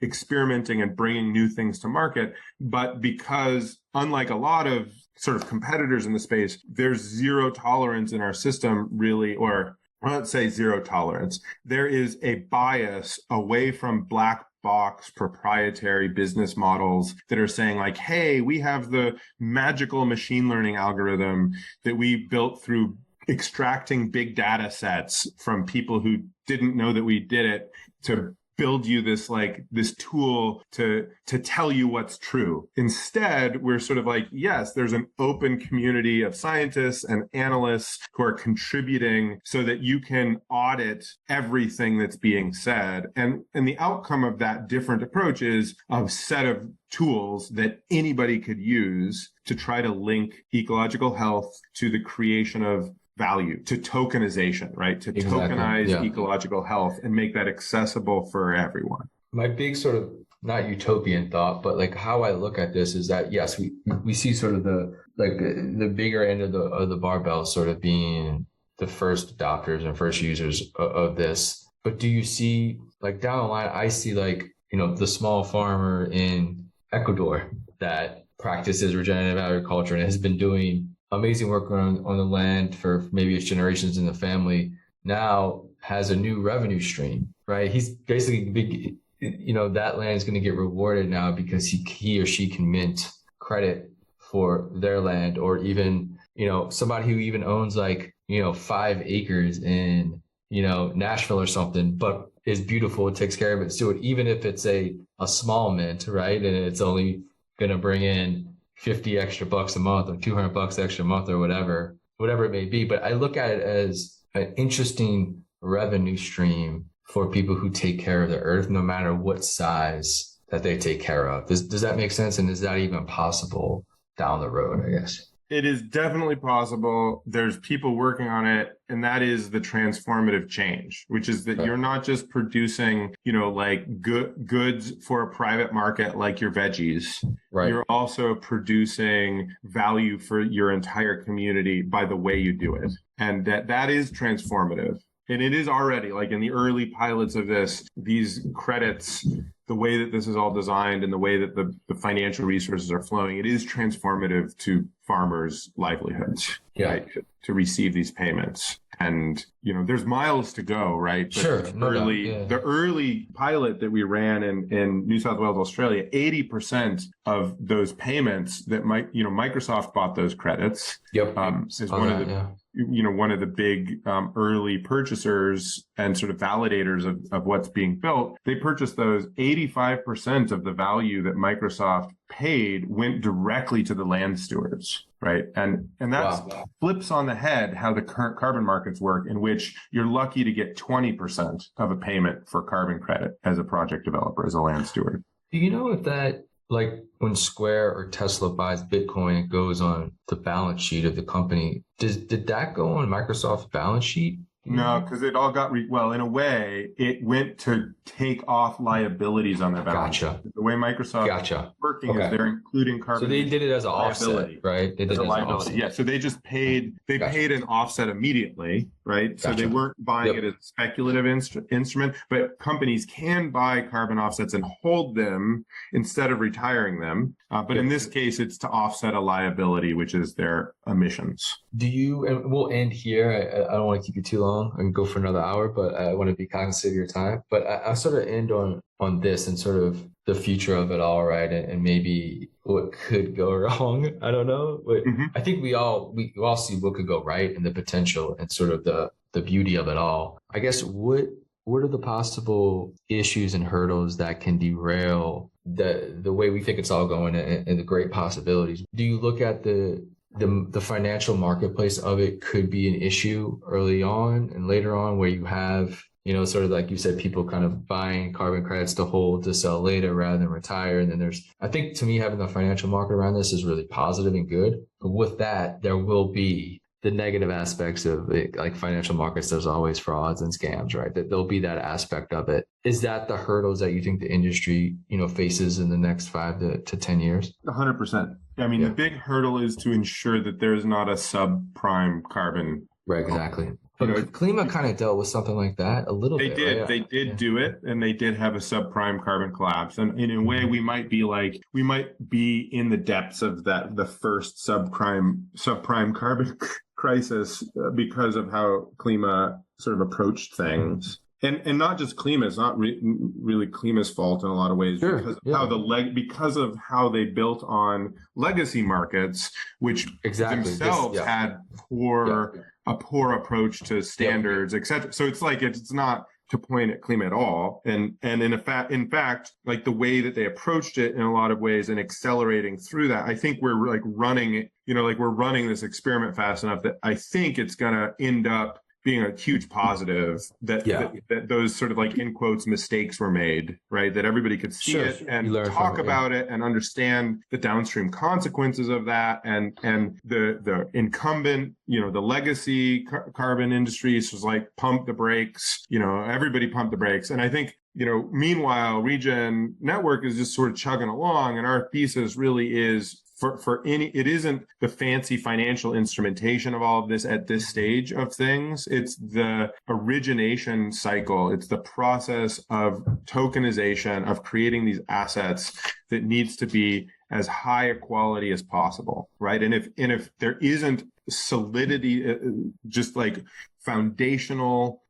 experimenting and bringing new things to market. But because unlike a lot of sort of competitors in the space, there's zero tolerance in our system really, or let's say zero tolerance. There is a bias away from black box proprietary business models that are saying like, hey, we have the magical machine learning algorithm that we built through extracting big data sets from people who didn't know that we did it to build you this tool to tell you what's true. Instead, we're sort of like, yes, there's an open community of scientists and analysts who are contributing so that you can audit everything that's being said. And the outcome of that different approach is a set of tools that anybody could use to try to link ecological health to the creation of value, to tokenization, right? To tokenize ecological health and make that accessible for everyone. My big sort of not utopian thought, but like how I look at this is that yes, we see sort of the bigger end of the barbell sort of being the first adopters and first users of this. But do you see like down the line, I see like, the small farmer in Ecuador that practices regenerative agriculture and has been doing amazing work on the land for maybe it's generations in the family, now has a new revenue stream, right? He's basically big, that land is going to get rewarded now because he or she can mint credit for their land, or even, somebody who even owns like, 5 acres in, Nashville or something, but is beautiful, takes care of it. So even if it's a small mint, right? And it's only going to bring in $50 extra a month or $200 extra a month or whatever it may be. But I look at it as an interesting revenue stream for people who take care of the earth, no matter what size that they take care of. Does that make sense? And is that even possible down the road, I guess? It is definitely possible. There's people working on it. And that is the transformative change, which is that you're not just producing, like goods for a private market, like your veggies. Right. You're also producing value for your entire community by the way you do it. And that is transformative. And it is already, like in the early pilots of this, these credits, the way that this is all designed and the way that the financial resources are flowing, it is transformative to farmers' livelihoods, Yeah. right, to receive these payments. And, there's miles to go, right? But Sure. No doubt. Yeah. the early pilot that we ran in New South Wales, Australia, 80% of those payments that Microsoft bought those credits. Yep. Is one of the big early purchasers and sort of validators of what's being built. They purchased those. 85% of the value that Microsoft paid went directly to the land stewards, right? And that flips on the head how the current carbon markets work, in which you're lucky to get 20% of a payment for carbon credit as a project developer, as a land steward. Do you know if that, like when Square or Tesla buys Bitcoin, it goes on the balance sheet of the company? Did that go on Microsoft's balance sheet? No, because it all got, in a way, it went to take off liabilities on their balance sheet. The way Microsoft is working is they're including carbon. So they did it as an offset, right? They did it as a liability. Yeah, so they just paid, paid an offset immediately, right? So they weren't buying it as a speculative instrument, but companies can buy carbon offsets and hold them instead of retiring them. But in this case, it's to offset a liability, which is their emissions. And we'll end here. I don't want to keep you too long. I can go for another hour, but I want to be cognizant of your time. But I sort of end on this and sort of the future of it all, right? And maybe what could go wrong. I don't know. But I think we all see what could go right and the potential and sort of the beauty of it all. I guess what are the possible issues and hurdles that can derail the way we think it's all going and the great possibilities? Do you look at the financial marketplace of it could be an issue early on and later on, where you have, sort of like you said, people kind of buying carbon credits to hold to sell later rather than retire. And then I think to me, having the financial market around this is really positive and good. But with that, there will be the negative aspects of it, like financial markets. There's always frauds and scams, right? That there'll be that aspect of it. Is that the hurdles that you think the industry, faces in the next 5 to 10 years? 100%. I mean, the big hurdle is to ensure that there's not a subprime carbon. Right, exactly. But Klima kind of dealt with something like that a little bit. Right? They did do it, and they did have a subprime carbon collapse. And in a way, we might be in the depths of the first subprime carbon crisis because of how Klima sort of approached things. And not just Klima, it's not really Klima's fault in a lot of ways, because of how they built on legacy markets, which themselves had a poor approach to standards, etc. So it's not to point at Klima at all. And in fact, like the way that they approached it in a lot of ways and accelerating through that, I think we're running this experiment fast enough that I think it's going to end up being a huge positive that those sort of like in quotes mistakes were made, right? That everybody could see it and talk about it and understand the downstream consequences of that, and the incumbent, the legacy carbon industries was like pump the brakes, everybody pumped the brakes. And I think, meanwhile, Regen Network is just sort of chugging along, and our thesis really is it isn't the fancy financial instrumentation of all of this at this stage of things. It's the origination cycle. It's the process of tokenization, of creating these assets that needs to be as high a quality as possible, right? And if there isn't solidity, just like foundational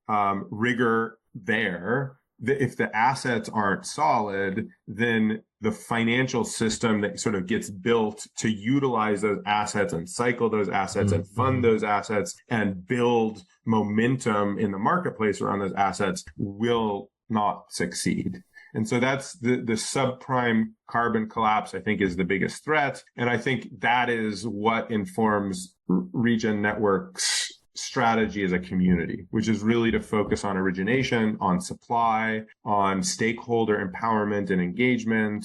rigor there, if the assets aren't solid, then the financial system that sort of gets built to utilize those assets and cycle those assets and fund those assets and build momentum in the marketplace around those assets will not succeed. And so that's the subprime carbon collapse, I think, is the biggest threat. And I think that is what informs Regen Network's strategy as a community, which is really to focus on origination, on supply, on stakeholder empowerment and engagement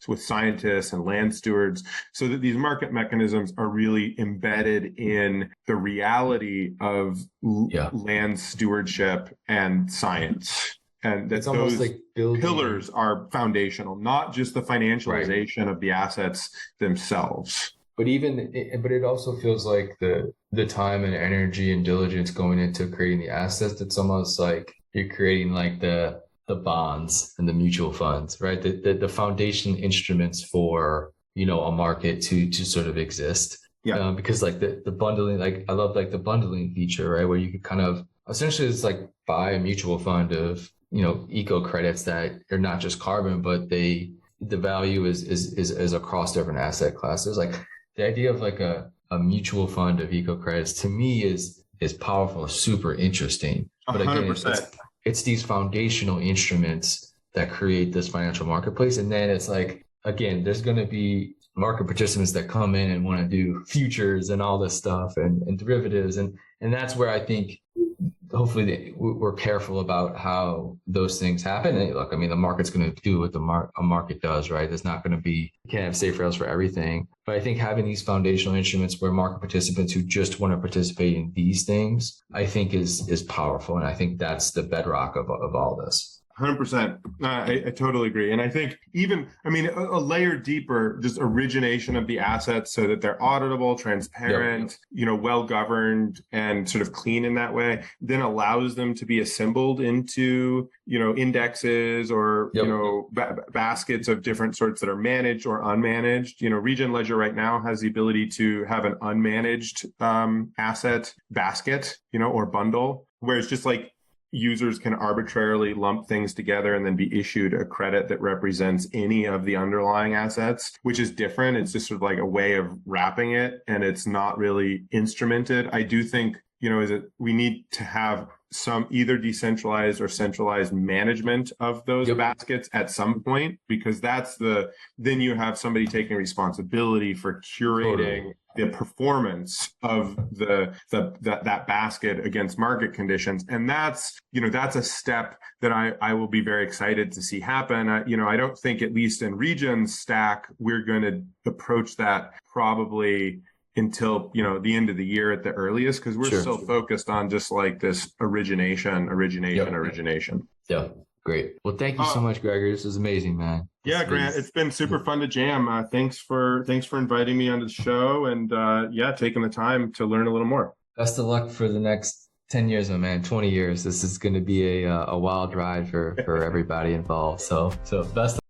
with scientists and land stewards, so that these market mechanisms are really embedded in the reality of land stewardship and science. And that those like pillars are foundational, not just the financialization of the assets themselves. But it also feels like the time and energy and diligence going into creating the assets, it's almost like you're creating like the bonds and the mutual funds, right? The foundation instruments for, a market to sort of exist. Yeah. Because like the bundling, like I love like the bundling feature, right? Where you could kind of essentially it's like buy a mutual fund of, eco credits that are not just carbon, but the value is across different asset classes. Like the idea of like a mutual fund of eco credits to me is powerful, super interesting. But again, 100%. it's these foundational instruments that create this financial marketplace. And then it's like, again, there's going to be market participants that come in and want to do futures and all this stuff and derivatives. And that's where I think hopefully we're careful about how those things happen. And look, I mean, the market's going to do what a market does, right? There's not going to be, you can't have safe rails for everything. But I think having these foundational instruments where market participants who just want to participate in these things, I think is powerful. And I think that's the bedrock of all this. 100%. I totally agree. And I think a layer deeper, just origination of the assets so that they're auditable, transparent, well governed and sort of clean in that way, then allows them to be assembled into, indexes or, baskets of different sorts that are managed or unmanaged. Regen Ledger right now has the ability to have an unmanaged asset basket, or bundle, where it's just like, users can arbitrarily lump things together and then be issued a credit that represents any of the underlying assets, which is different. It's just sort of like a way of wrapping it, and it's not really instrumented. I do think, we need to have some either decentralized or centralized management of those baskets at some point, because then you have somebody taking responsibility for curating the performance of that basket against market conditions. And that's a step that I will be very excited to see happen. I don't think, at least in Regen's stack, we're going to approach that probably until, the end of the year at the earliest, because we're still focused on just like this origination. Yeah. Great. Well, thank you so much, Gregory. This was amazing, man. Grant, it's been super fun to jam. Thanks for inviting me onto the show and taking the time to learn a little more. Best of luck for the next 10 years, my man, 20 years. This is going to be a wild ride for everybody involved. So best